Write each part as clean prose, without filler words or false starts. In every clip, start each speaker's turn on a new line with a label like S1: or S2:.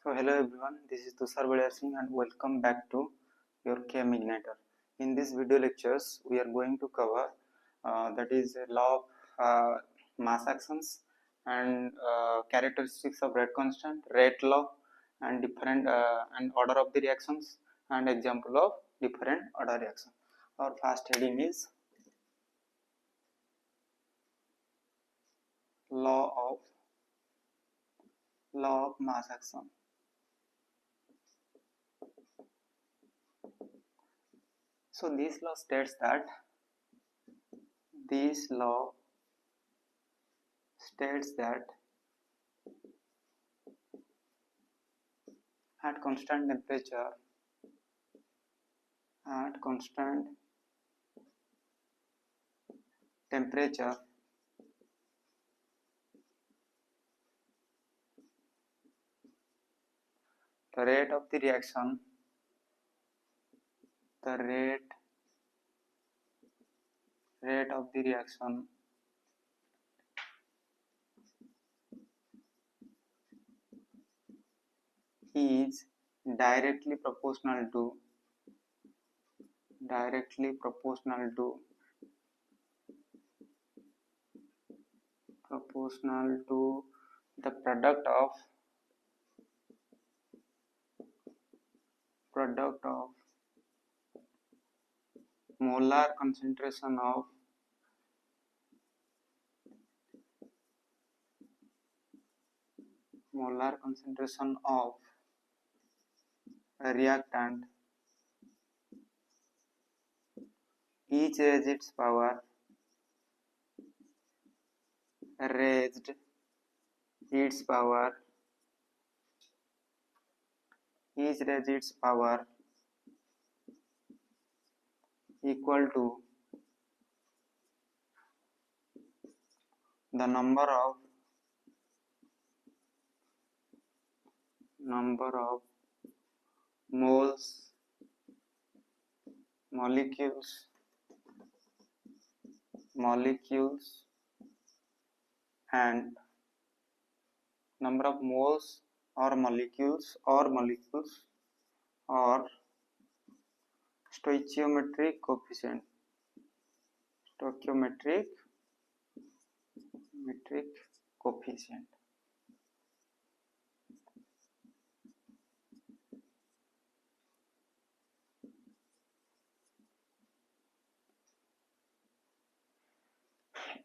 S1: So hello everyone, this is Tusar and welcome back to your CHEM-IGNITOR. In this video lectures, we are going to cover that is law of mass actions and characteristics of rate constant, rate law, and different and order of the reactions and example of different order reaction. Our first heading is law of mass action. So this law states that at constant temperature the rate of the reaction is directly proportional to the product of molar concentration of a reactant each raised its power equal to the number of moles, molecules and number of moles or molecules or stoichiometric coefficient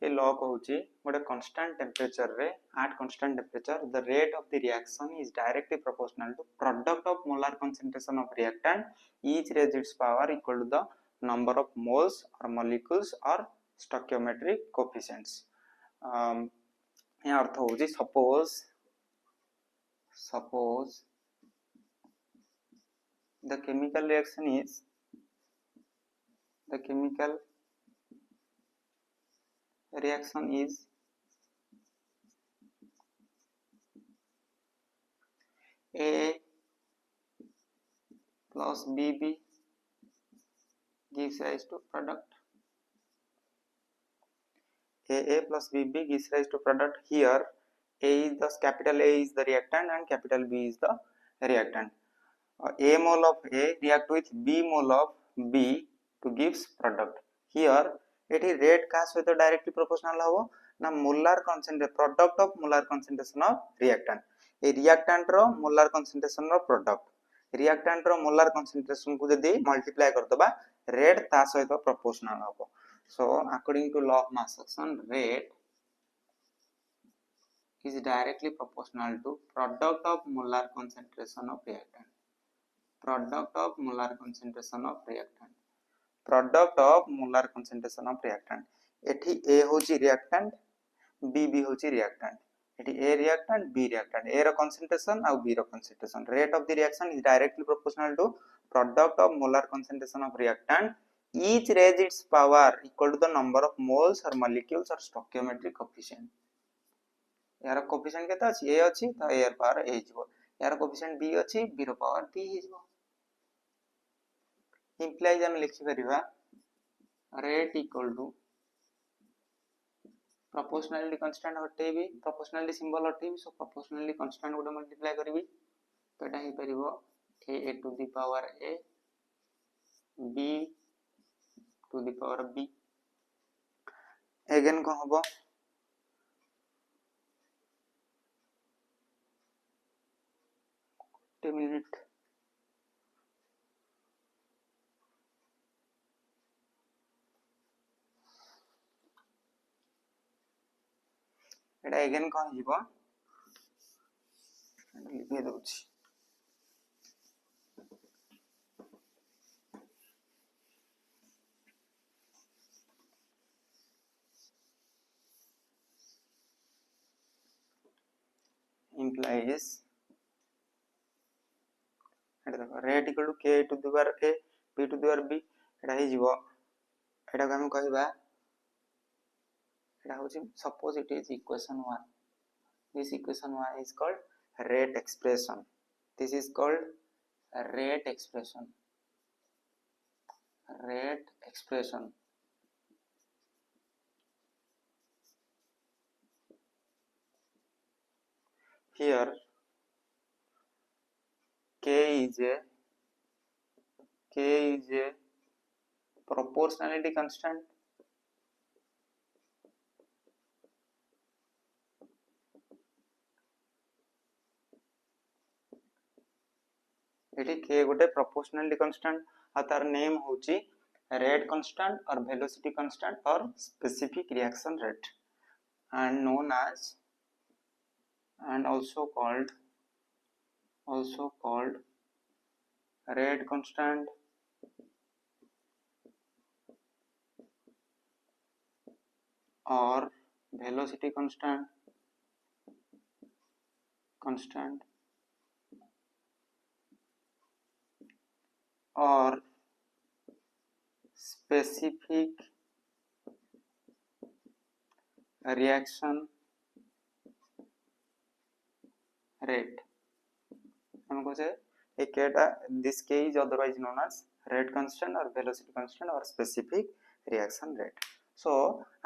S1: a law कहूची गोटे constant temperature रे at constant temperature the rate of the reaction is directly proportional to product of molar concentration of reactant each raised its power equal to the number of moles or molecules or stoichiometric coefficients. यहाँ अर्थ होची suppose the chemical reaction is A plus BB gives rise to product. AA plus BB gives rise to product. Here capital A is the reactant and capital B is the reactant. A mole of A react with B mole of B to gives product. Here it is rate का सहित directly proportional हवो ना molar concentration product of molar concentration of reactant. A reactant row molar concentration row product reactant row molar concentration को जदी multiply कर दबा rate ता सहित proportional हवो. So according to law of mass action rate is directly proportional to product of molar concentration of reactant. Product of molar concentration एठी A होची reactant B भी होची reactant एठी A reactant B reactant A row concentration और B row concentration rate of the reaction is directly proportional to product of molar concentration of reactant each raised its power equal to the number of moles or molecules or stoichiometric coefficient. यार coefficient केता अछि A अछि त A ର power A हिजबो यार coefficient B अछि B रो power B हिजबो implies हम लिखि परिबा rate equal to proportionality constant हटेबी proportionality symbol हटेबी so proportionality constant गुडे multiply करबी तो एटा हे परिबो a to the power a b to the power b again को हबो 2 मिनिट एटा again को हिबो लिखि दउछि implies rate equal to k to the power a b to the power b एटा हे जीवो एटा को हम कहबा एटा होची suppose it is equation 1 this equation 1 is called rate expression this is called rate expression here k is a proportionality constant एठी k गोटे proportionality constant आ तार name होची rate constant or velocity constant or specific reaction rate and known as and also called rate constant or velocity constant or specific reaction rate हमको से एक केटा this k is otherwise known as rate constant or velocity constant or specific reaction rate so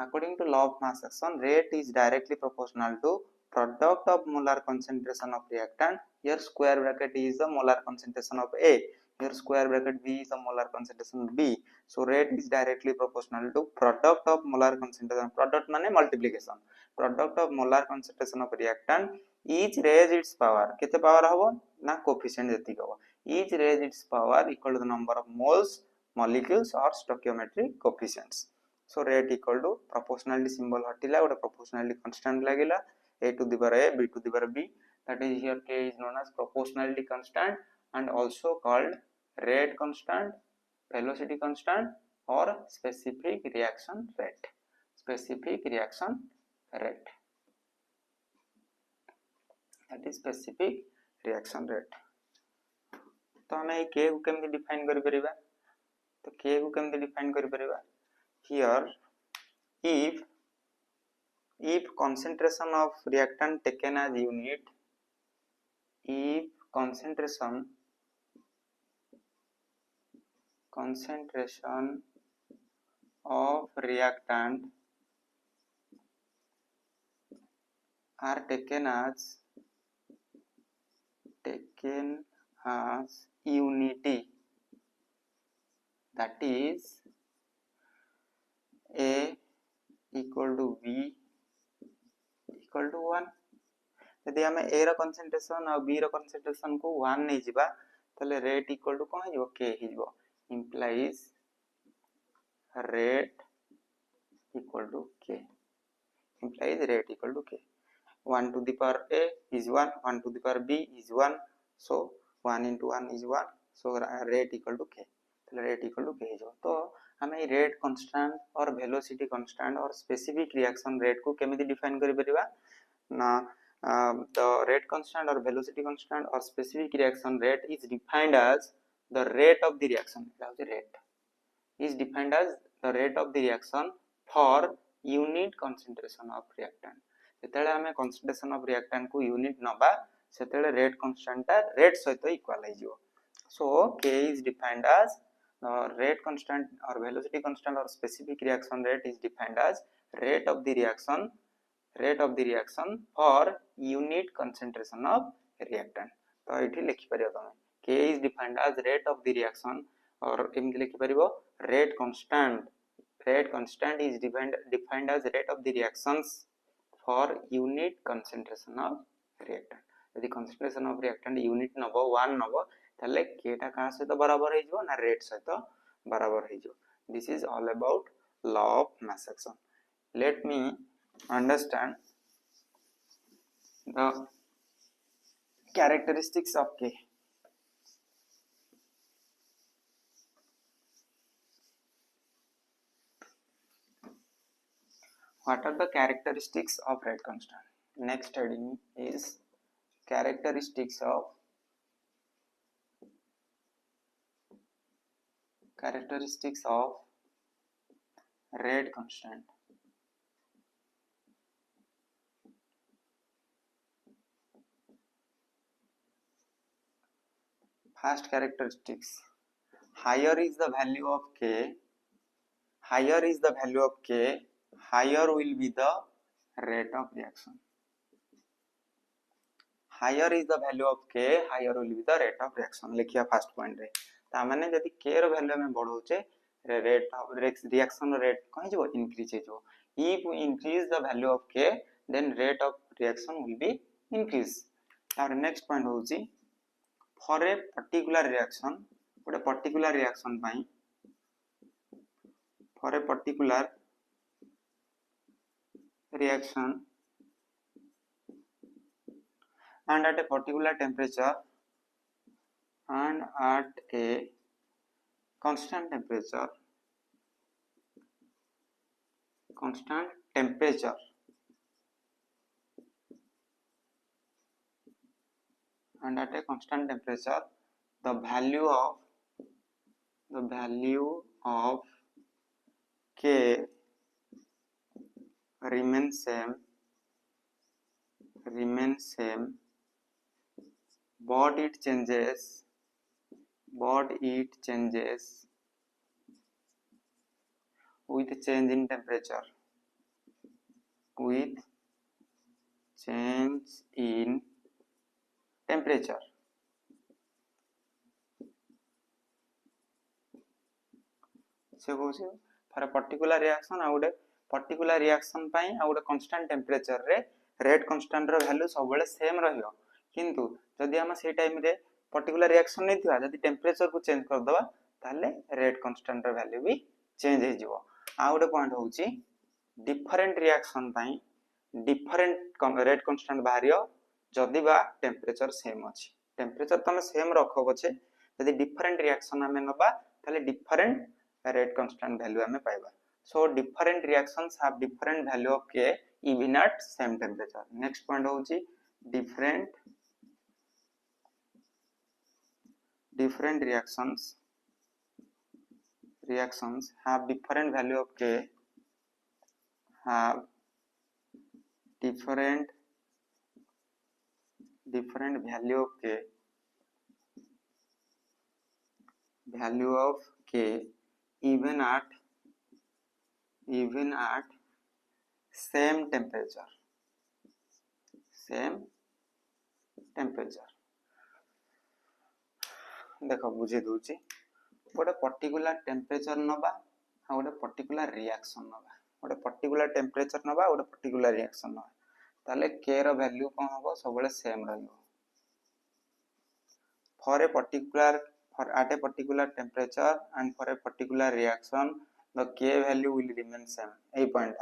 S1: according to law of mass action rate is directly proportional to product of molar concentration of reactant here square bracket is the molar concentration of a here square bracket b is the molar concentration of b so rate is directly proportional to product of molar concentration product माने multiplication product of molar concentration of reactant each raise its power केते power हबो ना coefficient जति हबो each raise its power equal to the number of moles molecules or stoichiometric coefficients so rate equal to proportionality symbol हटिला ओटा proportionality constant लागिला a to the power a b to the power b that is here k is known as proportionality constant and also called rate constant velocity constant or specific reaction rate that is specific reaction rate तो हमें k को केमति define करि परिबा तो k को केमति define करि परिबा here if concentration of reactant taken as unit if concentration of reactant are taken as unity that is a equal to b equal to 1 यदि हमें a रा concentration और b रा concentration को 1 नै जिबा तले rate equal to कोन हिजो k हिजो implies rate equal to k 1 to the power a is 1 1 to the power b is 1 so 1 into 1 is 1 so rate equal to k तले rate equal to k हिजो तो हमें rate constant और velocity constant और specific reaction rate को केमिति define करि परिबा ना the rate constant or velocity constant or specific reaction rate is defined as the rate of the reaction rate is defined as the rate of the reaction for unit concentration of reactant जेतेले हमें concentration of reactant को unit नबा सेतेले rate constant ता rate सहित equal हो जिवो so k is defined as rate constant or velocity constant or specific reaction rate is defined as rate of the reaction for unit concentration of reactant तो ये लिखि परियो तमे K is defined as rate of the reaction और एमती लिखि परिबो rate constant is defined as rate of the reactions for unit concentration of reactant यदि concentration of reactant unit नबो 1 नबो ताले K टा का सहित बराबर हे जो ना rate सहित बराबर हे जो this is all about law of mass action let me understand the characteristics of K. What are the characteristics of rate constant? Next study is characteristics of rate constant. First characteristics, higher is the value of K, higher will be the rate of reaction. Higher is the value of K, higher will be the rate of reaction. लिखिया first point रे ता माने जदि K रो value में बढ़ौचे rate of reaction rate कहि जो increase जो if we increase the value of K then rate of reaction will be increase. तार next point होउची for a particular reaction गोटे particular reaction pi for a particular reaction and at a particular temperature and at a constant temperature and at a constant temperature the value of K remains same but it changes with change in temperature से कहूँ for a particular reaction आ गोटे particular reaction पाई आ गोटे constant temperature रे rate constant रो value सब बेले same रहियो किंतु जदि हम से टाइम रे पर्टिकुलर रिएक्शन नै थिया जदि टेम्परेचर को चेंज कर दबा ताले रेट कांस्टेंट रो वैल्यू भी चेंज हे जिवो आ गोटे पॉइंट होउची डिफरेंट रिएक्शन पाई डिफरेंट रेट कांस्टेंट बाहरियो जदि बा टेम्परेचर सेम अछि टेम्परेचर तमे सेम रखो बछे जदि डिफरेंट रिएक्शन हमें नबा ताले डिफरेंट rate constant value हमें पाइबा so different reactions have different value of K even at same temperature. Next point होउची different reactions have different value of K have different value of K even at same temperature देखो बुझे दूची गोटे particular temperature नबा आ गोटे particular reaction नबा गोटे particular temperature नबा गोटे पर्टिकुलर रिएक्शन नबा ताले K रो वैल्यू कोन होबो सब बेले same रहइबो at a particular temperature and for a particular reaction the K value will remain same ei point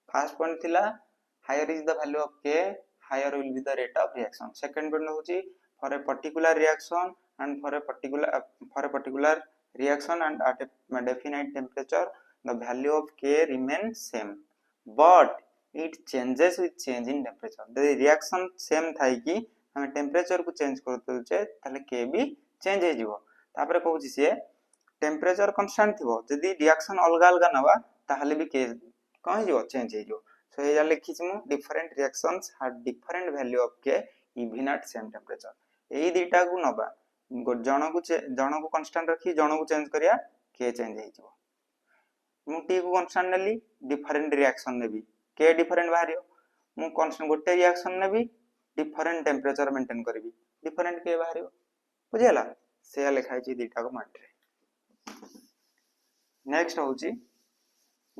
S1: first point thila higher is the value of K higher will be the rate of reaction second point hochi for a particular reaction and for a particular reaction and at a definite temperature the value of K remains same but it changes with change in temperature the reaction same thai ki हम temperature को change करते छे ताले K भी change हे जिवो तापरे कहूची से temperature constant थिवो जदी रिएक्शन अलगा अलगा नबा ताहले भी K कहि जिवो चेंज हे जिवो सो हे लिखि छी मु different reactions have different value of K even at same temperature एई दुटा को नबा जण को कांस्टेंट रखी जण को चेंज करिया K चेंज हे जिवो मु T को कांस्टेंट नेली डिफरेंट रिएक्शन नेबी K डिफरेंट बाहरियो मु कांस्टेंट गोटे रिएक्शन नेबी डिफरेंट टेम्परेचर मेंटेन करबी डिफरेंट के बाहर बुझीगला से लिखाई दीटा को मार्क नेक्स्ट होची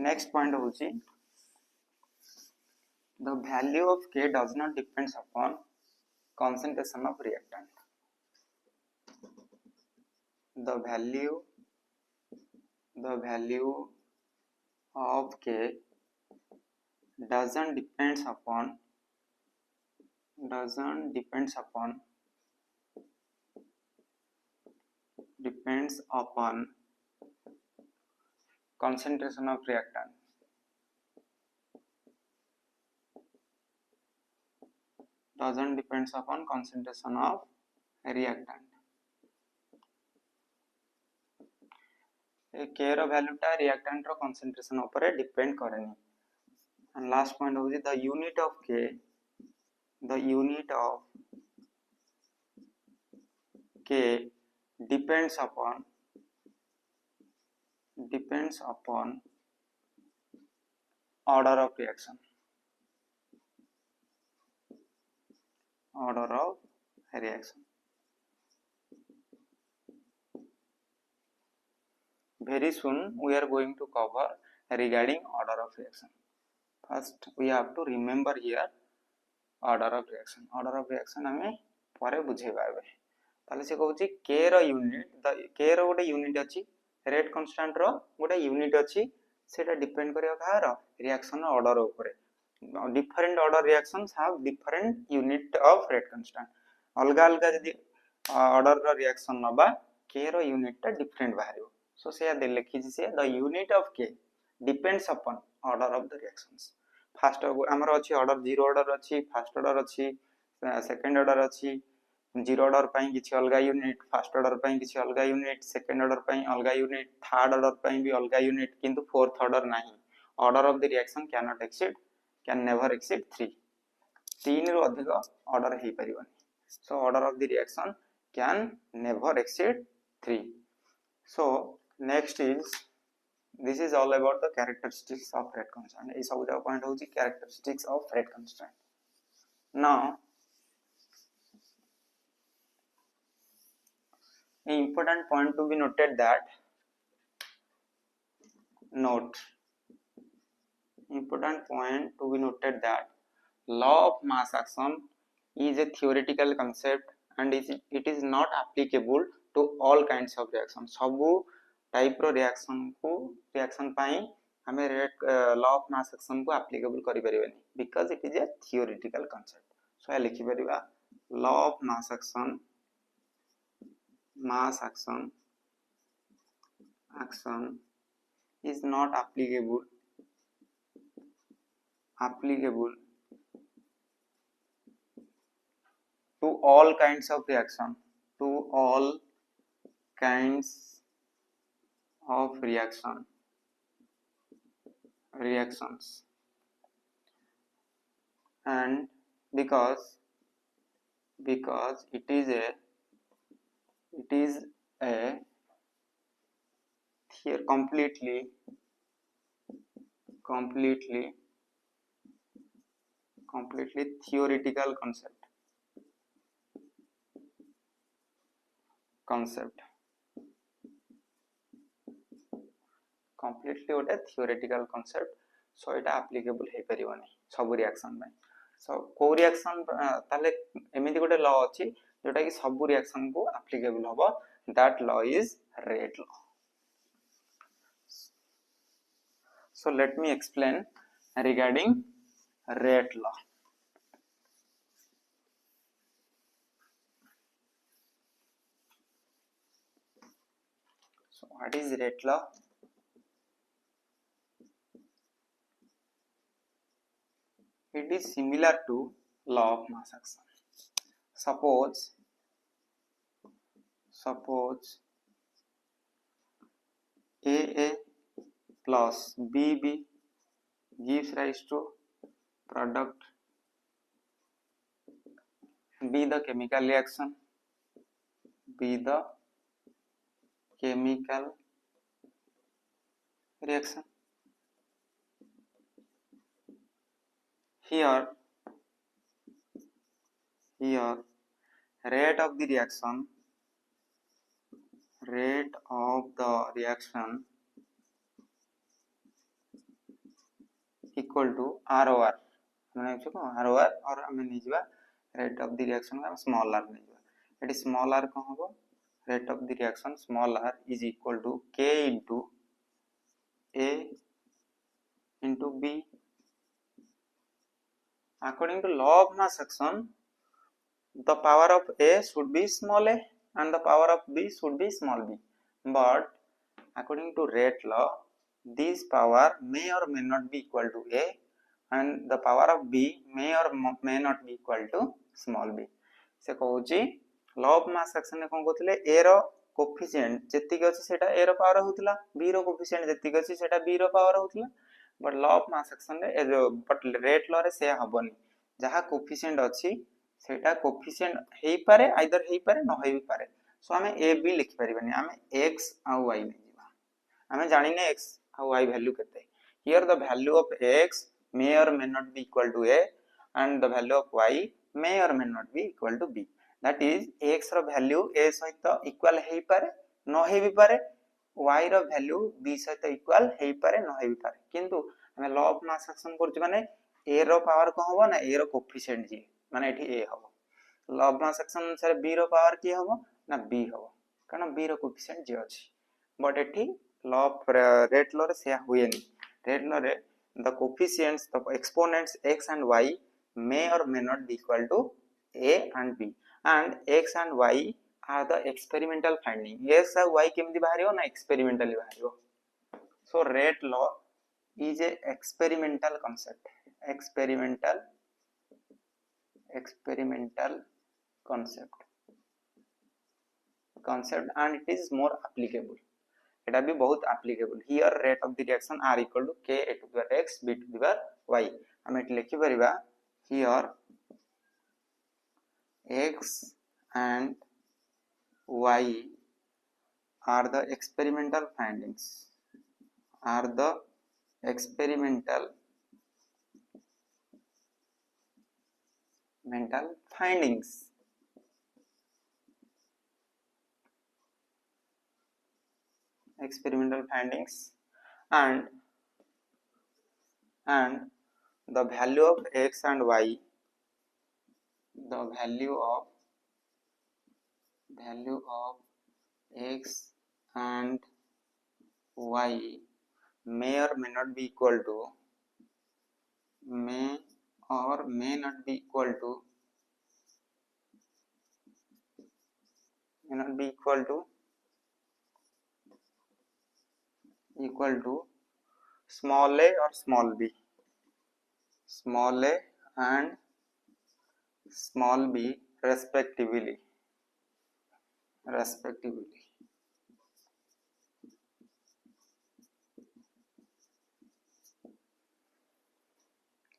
S1: नेक्स्ट पॉइंट होची the value of K does not depends upon concentration of reactant the value of K doesn't depends upon concentration of reactant doesn't depends upon concentration of reactant K रो value टा reactant रो concentration ऊपर depend करेनी and last point होची the unit of K depends upon order of reaction very soon we are going to cover regarding order of reaction first we have to remember here order of reaction हमें परे बुझेबा एबे ताले से कहूची k रो गोटे unit अछि rate constant रो गोटे unit अछि सेटा डिपेंड करियो कार रिएक्शन ऑर्डर ऊपर different order reactions have different unit of rate constant अलगा अलगा जदी order रो reaction नबा k रो unit टा different बाहरियो so से दे लिखि से the unit of k depends upon order of the reactions first हमर अछि order 0 order अछि first order अछि second order अछि 0 order पई किछि अलगा यूनिट फर्स्ट ऑर्डर पई किछि अलगा यूनिट सेकंड ऑर्डर पई अलगा यूनिट थर्ड ऑर्डर पई भी अलगा यूनिट किंतु फोर्थ ऑर्डर नाही order of the reaction can never exceed 3 3 रो अधिक ऑर्डर हे परिबनी so order of the reaction can never exceed 3 so next is this is all about the characteristics of rate constant ए सब point होची characteristics of rate constant now an important point to be noted that law of mass action is a theoretical concept and it is not applicable to all kinds of reaction सबु type रो reaction पाई हमें law of mass action को applicable करि परिबेनी because it is a theoretical concept so लिखि परिबा law of mass action is not applicable to all kinds of reactions and because it is a completely theoretical concept completely ओटा theoretical concept so it applicable हे परिबनी सब reaction में so को reaction ताले एमिति गोटे law अछि जोटा कि सब रिएक्शन को applicable होबो that law is rate law so let me explain regarding rate law so what is rate law it is similar to law of mass action suppose AA plus BB gives rise to product B the chemical reaction here rate of the reaction equal to ROR माने ROR और हमें निजवा rate of the reaction का small r निजवा एटी small r कौन होगा rate of the reaction small r is equal to K into A into B. According to law of mass action, the power of A should be small a and the power of B should be small b. But according to rate law, this power may or may not be equal to A and the power of B may or may not be equal to small b. से कहूची law of mass action ने कौन कहते A row coefficient जेतिक अछि सेटा A row power होतला B रो coefficient जेतिक अछि सेटा B रो power होतला but law of mass action रे but rate law रे से हबनी जहा coefficient अछि सेटा coefficient हेई पारे आइदर हेई पारे न हेई पारे सो हमें A B लिखि परिबनी हमें x आ y नै जिबा हमें जानिने x आ y value केते here the value of x may or may not be equal to A and the value of y may or may not be equal to B. That is x row value A सहित equal हेई पारे न हेई पारे y रो value B सहित equal हेई पारे न हेई पारे किंतु हमें law of mass action करछ माने A रो पावर को हबो ना A रो कोएफिशिएंट जी माने एठी A हबो law of mass action अनुसार B रो पावर की हबो ना B हबो कारण B रो कोएफिशिएंट जी अछि बट एठी law of rate law रे से होयनी rate law रे the coefficients the exponents x and y may or may not be equal to A and B and x and y are the experimental finding x and y केमति बाहरियो ना experimentally बाहरियो so rate law is a experimental concept experimental concept and it is more applicable এটা भी बहुत applicable here rate of the reaction are equal to k a to the power x b to the power y हम eight लिखि परिबा here x and y are the experimental findings and the value of x and y x and y may or may not be equal to small a or small b and small b respectively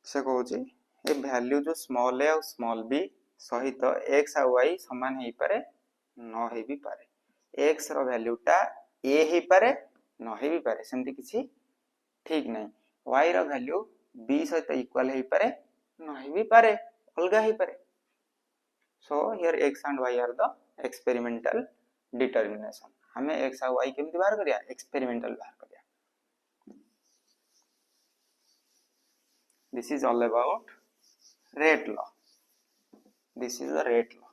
S1: से कहूची ए value जो small a और small b सहित x और y समान हेई पारे न हेई भी पारे x रो वैल्यू टा a हेई पारे न हेई भी पारे सेमति किछि ठीक नै y रो वैल्यू b सहित इक्वल हेई पारे न हेई भी पारे अलगा हेई पारे so here x and y are the experimental determination हमें x और y केमति बाहर करिया experimental बाहर करिया this is all about rate law this is the rate law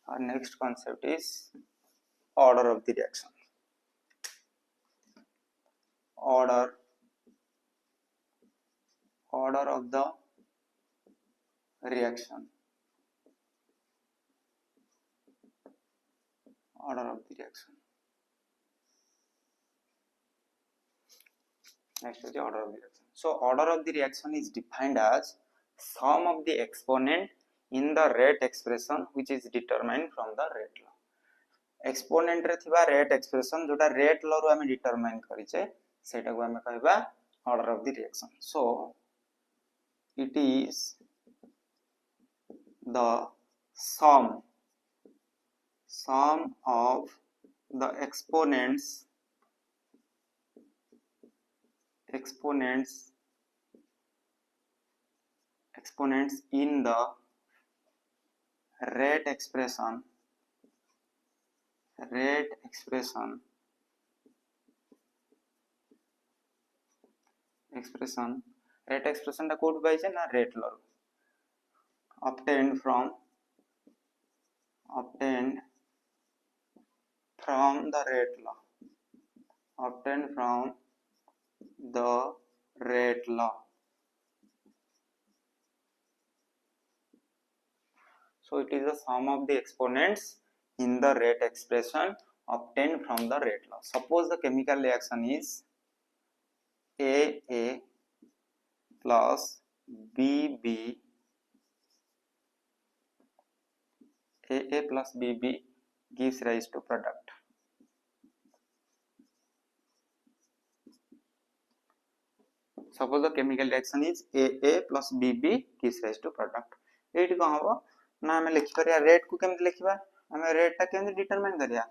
S1: our next concept is order of the reaction order of the reaction next is the order of the reaction so order of the reaction is defined as sum of the exponent in the rate expression which is determined from the rate law exponent रे थिबा rate expression जोटा rate law रो हमें determine करिचे सेटा को हमें कहबा order of the reaction so it is the sum of the exponents in the rate expression টা code পাইছে না rate law obtained from the rate law so it is the sum of the exponents in the rate expression obtained from the rate law. Suppose the chemical reaction is AA plus BB gives rise to product. Suppose the chemical reaction is AA plus BB gives rise to product. एठी कौन हबो ना हमें लिखि परिया rate को केमति लिखिबा हमें rate टा केमति डिटरमाइन करिया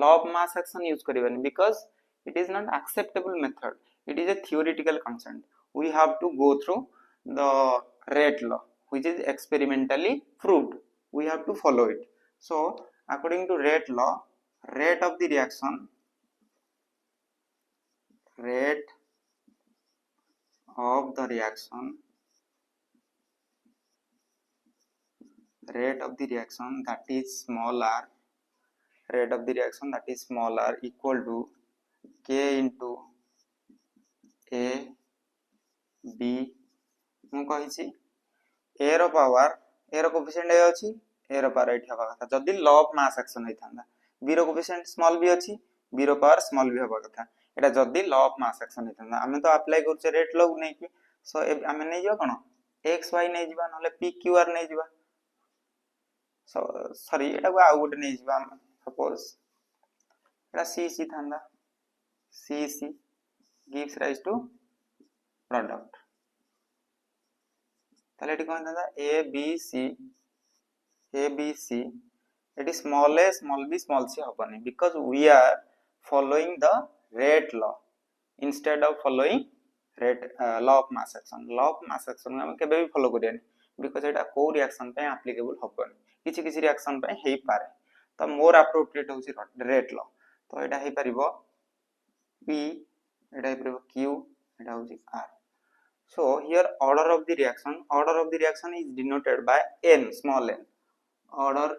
S1: law of mass action use करिबानी because it is not acceptable method, it is a theoretical concept. We have to go through the rate law which is experimentally proved. We have to follow it. So according to rate law, rate of the reaction that is small r equal to k into a b मु कहिछि a रो power a रो coefficient ए अछि a रो power एठी हबा कथा जदी लॉ ऑफ मास एक्शन होइथांदा b रो कोफिशिएंट स्मॉल b अछि b रो पावर स्मॉल b हबा कथा एटा जदी लॉ ऑफ मास एक्शन होइथांदा हमें तो अप्लाई करछे रेट लॉ नै कि सो हमें नै जियो कोन x y नै जिबा नले p q r नै जिबा सो सॉरी एटा को आ गुटे नै जिबा सपोज एटा c c थांदा c c gives rise to product ताले एटी कोन थांदा a b c it is small a small b small c हबनी because we are following the rate law instead of following rate law of mass action हम केबे भी follow करियानी because एटा को reaction पे applicable हबनी किछि रिएक्शन पे हेई पारे तो मोर appropriate होछि रेट लॉ तो एटा हेई परिबो p एटा हेई परिबो q एटा होछि r. So here order of the reaction is denoted by n small n. Order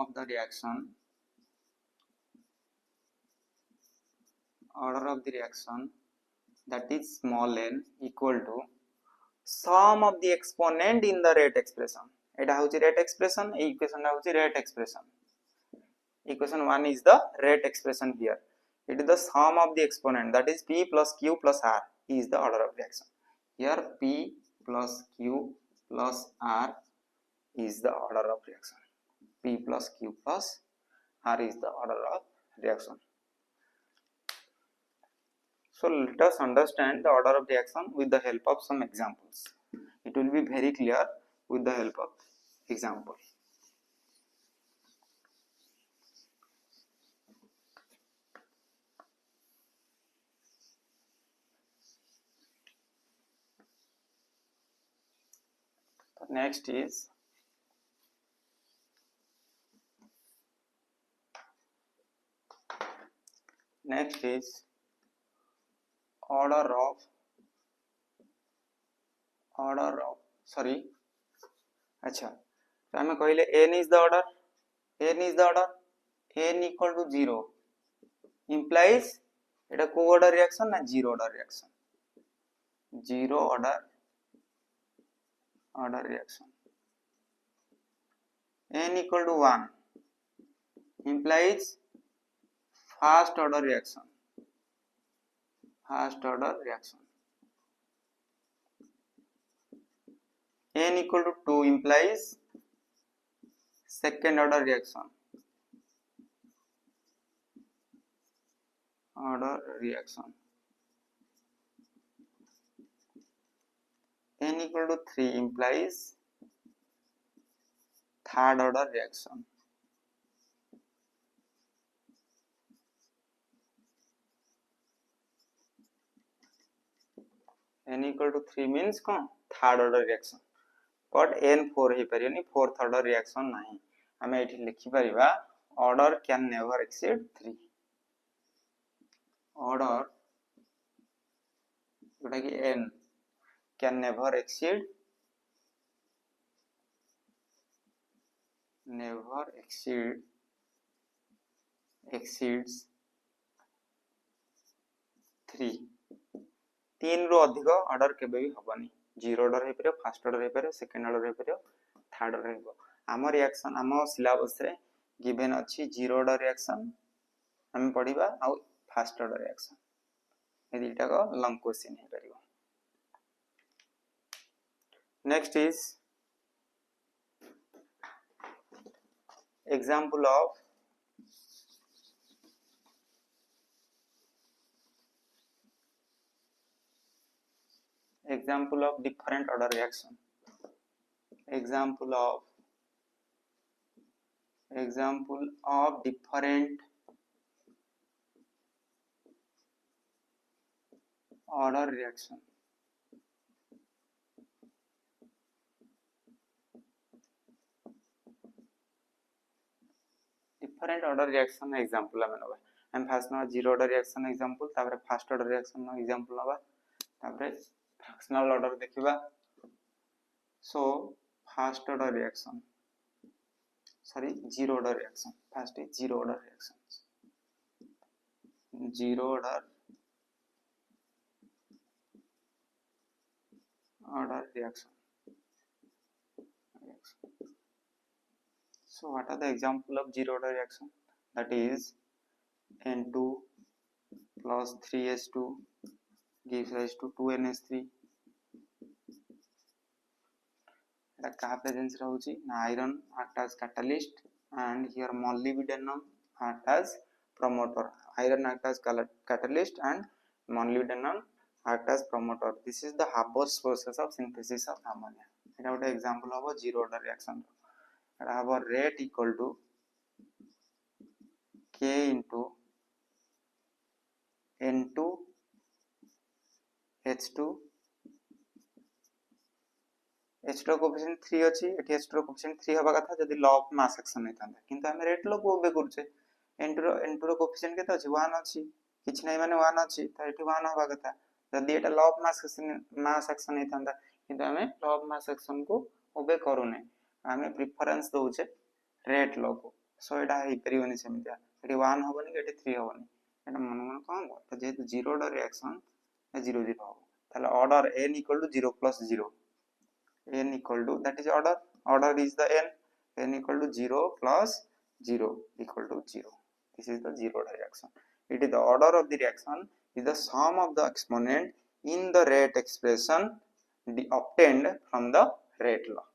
S1: of the reaction that is small n equal to sum of the exponent in the rate expression. Eta hochi rate expression, ei equation ta hochi rate expression. Equation 1 is the rate expression here. It is the sum of the exponent that is p plus q plus r is the order of reaction. Here p plus q plus r is the order of reaction. P plus q plus r is the order of reaction. So let us understand the order of reaction with the help of some examples. It will be very clear with the help of example. Next is order of अच्छा तो हमें कहले n is the order n equal to 0 implies एटा को order reaction ना zero order reaction n equal to 1 implies first order reaction n equal to 2 implies second order reaction n equal to 3 implies third order reaction n equal to 3 means कौन third order reaction but n 4 हे परियोनी fourth order reaction नाही हमें एठी लिखि परिबा order can never exceed 3 order जोटा कि n can never exceed exceeds 3 तीन रु अधिक ऑर्डर केबे भी हबनी जीरो ऑर्डर हे परियो फर्स्ट ऑर्डर हे परियो सेकंड ऑर्डर हे परियो थर्ड ऑर्डर हेबो आम रिएक्शन आम सिलेबस रे गिवन अछि जीरो ऑर्डर रिएक्शन हम पढिबा आ फर्स्ट ऑर्डर रिएक्शन ए दुटा को लॉन्ग क्वेश्चन हे परियो next is example of different order reaction example of different order reaction different order reaction example हम फर्स्ट ना जीरो ऑर्डर रिएक्शन एग्जांपल तापर first order reaction example नबा तापर fractional order देखिबा so first order reaction sorry zero order reaction first is zero order reaction so what are the example of zero order reaction that is N2 plus 3H2 gives rise to 2NH3 that का presence रहुची iron act as catalyst and here molybdenum act as promoter iron act as catalyst and molybdenum act as promoter this is the Haber's process of synthesis of ammonia এটা একটা example of a zero order reaction এটা have rate equal to K into N2 H2 H2 coefficient 3 अछि एठी H2 coefficient 3 हबा कथा जदी law of mass action नै थांदा किंतु हम रेट लो को बे करछे N2 रो कोएफिशिएंट केते अछि 1 अछि किछ नै माने 1 अछि त एठी 1 हबा कथा जदी एटा लॉ ऑफ मास एक्शन नै थांदा किंतु हम लॉ ऑफ मास एक्शन को ओबे करू नै हम प्रेफरेंस दोचे रेट लो को सो एटा हे परियोनी सेमिता एठी 1 हबनी एठी 3 हबनी एटा मन मन कोन तो जेतु जीरो ऑर्डर रिएक्शन 0 0 हो ताले order n equal to 0 plus 0 n equal to that is order is the n equal to 0 plus 0 equal to 0 this is the zero order reaction it is the order of the reaction is the sum of the exponent in the rate expression obtained from the rate law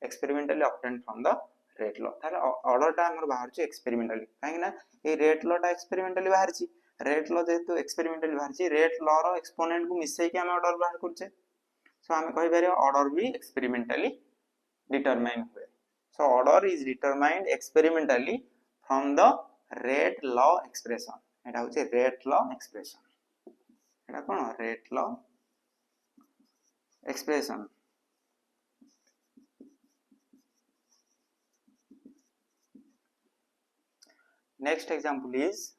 S1: experimentally obtained from the rate law ताले order टा हमर बाहर छि experimentally काहे ना ए rate law टा experimentally बाहर छि rate law जेतु experimentally बाहर छि rate law रो exponent को मिसै के हम order बाहर करछे so हम कहि बारे order भी experimentally determine हुए so order is determined experimentally from the rate law expression एटा होचे rate law expression Etah cone rate law expression next example is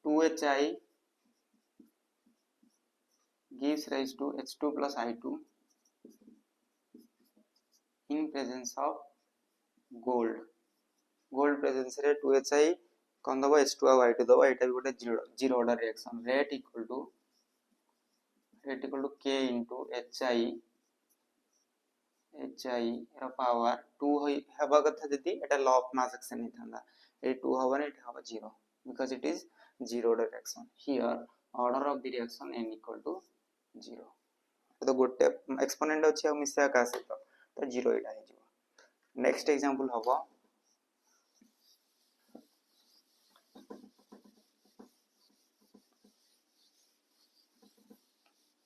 S1: 2HI gives rise to H2 plus I2 in presence of gold presence रे 2HI कोन दबो H2 और I2 दबो एटा भी गोटे zero order reaction rate equal to K into HI रो power 2 हेबा कथा जदी एटा लॉ ऑफ मास एक्शन नै थांदा ए 2 हबनी एटा हबा 0 because it is zero order reaction here order of the reaction n equal to 0 तो गोटे एक्सपोनेंट अछि आ मिसा का से तो 0 एटा हे जो नेक्स्ट एग्जांपल हबो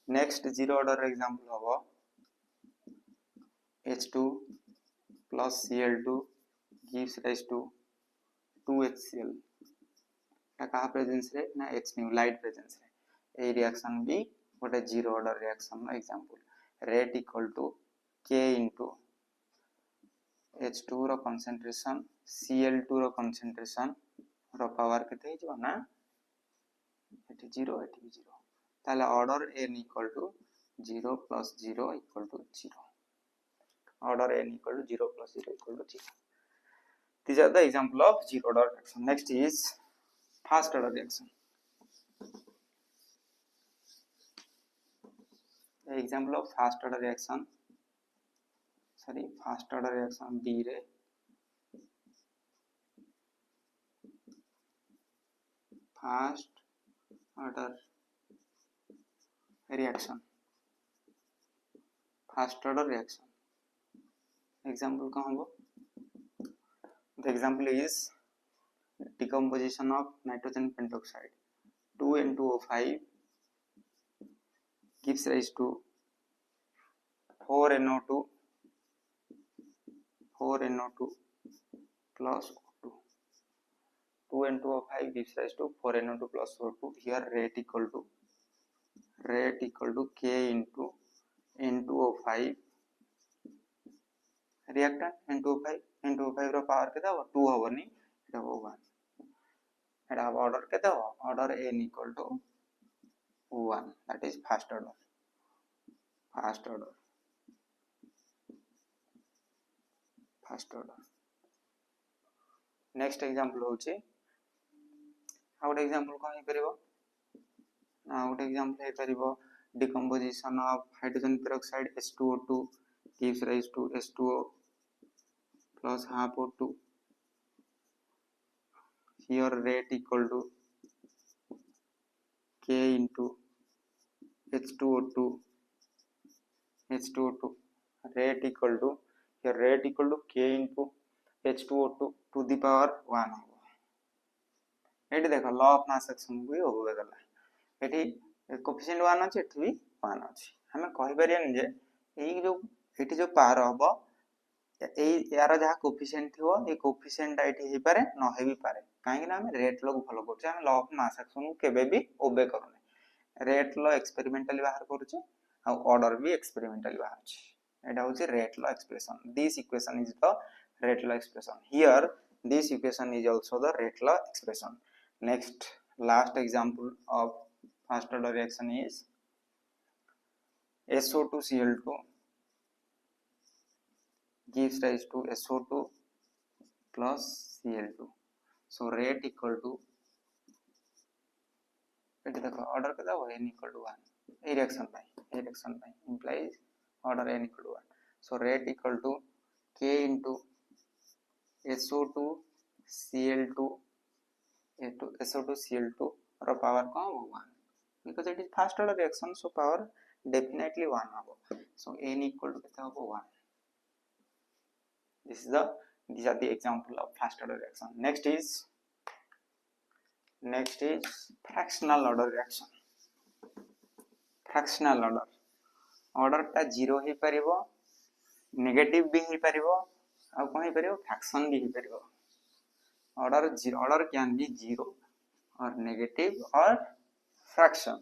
S1: नेक्स्ट जीरो ऑर्डर एग्जांपल हबो H2 plus Cl2 gives rise to 2HCl कहा प्रेजेंस रे ना H न्यू लाइट प्रेजेंस रे ए रिएक्शन भी गोटे zero order reaction example rate equal to K into H2 रो कंसंट्रेशन Cl2 रो कंसंट्रेशन रो पावर केते हिजो ना एटी 0 एटी 0 ताले order n equal to 0 plus 0 equal to 0 order n equal to 0 plus 0 equal to 0 these are the example of zero order reaction next is first order reaction the example of first order reaction D रे first order reaction example कहाँ हो the example is decomposition of nitrogen pentoxide 2N2O5 gives rise to 4NO2 plus O2 2N2O5 gives rise to 4NO2 plus O2 here rate equal to K into N2O5 reactant N2O5 row power केता हो 2 होबनी एटा हो 1 एटा order केता हो order n equal to 1 that is first order next example होचे आउट example को हे परिबो आउट example हे परिबो decomposition of hydrogen peroxide H2O2 gives rise to H2O plus half O2 here rate equal to K into H2O2 rate equal to K into H2O2 to the power 1 हो eighty देखो law of mass action भी हो गला eighty coefficient 1 अछि एठी भी 1 अछि हमें कहि परियन जे एई जो एटी जो पावर हबो एई यार जहा कोएफिशिएंट थिवो ए कोएफिशिएंट एटी हे पारे न हे भी पारे काहे कि हम रेट लॉ को फॉलो करछे हम लॉ ऑफ मास एक्शन को केबे भी ओबे करने रेट लॉ एक्सपेरिमेंटली बाहर करछे आ ऑर्डर भी एक्सपेरिमेंटली बाहर छै एटा होची rate law expression this equation is the rate law expression here this equation is also the rate law expression next last example of first order reaction is SO2Cl2 gives rise to SO2 plus Cl2 so rate equal to it देखो order केदा हो n equal to 1 reaction by implies order n equal to 1 so rate equal to K into SO2 Cl2 row power को 1 because it is first order reaction so power definitely 1 होबो so n equal to केता होबो 1 these are the example of first order reaction next is fractional order reaction fractional order ता 0 हे परिबो negative भी हे परिबो आ कोही परिबो fraction भी हे परिबो order can be 0 or negative or fraction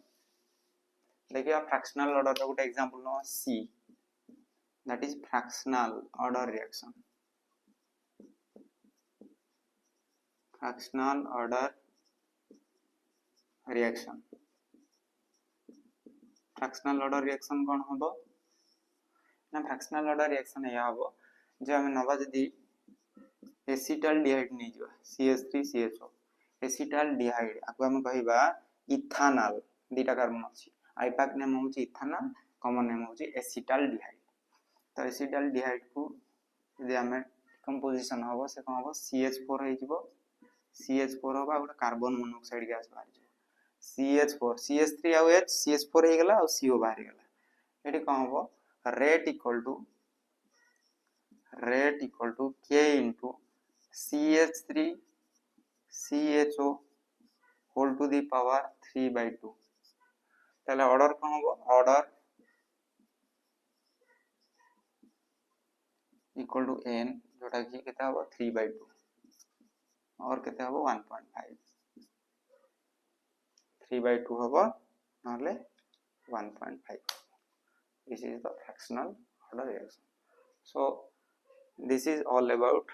S1: देखिए fractional order का good example नो C that is fractional order reaction fractional order reaction कोन होबो ना fractional order reaction या होबो जे हम नबा जदी एसिटाल्डिहाइड नै जो CH3CHO एसिटाल्डिहाइड आको हम कहिबा इथानल दीटा कार्बन अछि आइपाक नेम होची इथानल कॉमन नेम होची एसिटाल्डिहाइड तो एसिटाल्डिहाइड को यदि हमें कंपोजिशन होबो से कोन होबो CH4 हे जिवो CH4 होबा गोटे कार्बन मोनोऑक्साइड गैस बाहर जिवो CH4 CH3 आ H CH4 हे गेला और CO बाहर गेला एठी कोन होबो rate equal to K into CH3 CHO whole to the power 3/2 ताले ऑर्डर कोन होबो ऑर्डर equal to n जोटा कि केता होबो 3/2 और केता होबो 1.5 3/2 হব নহলে 1.5. This is the fractional order reaction. So this is all about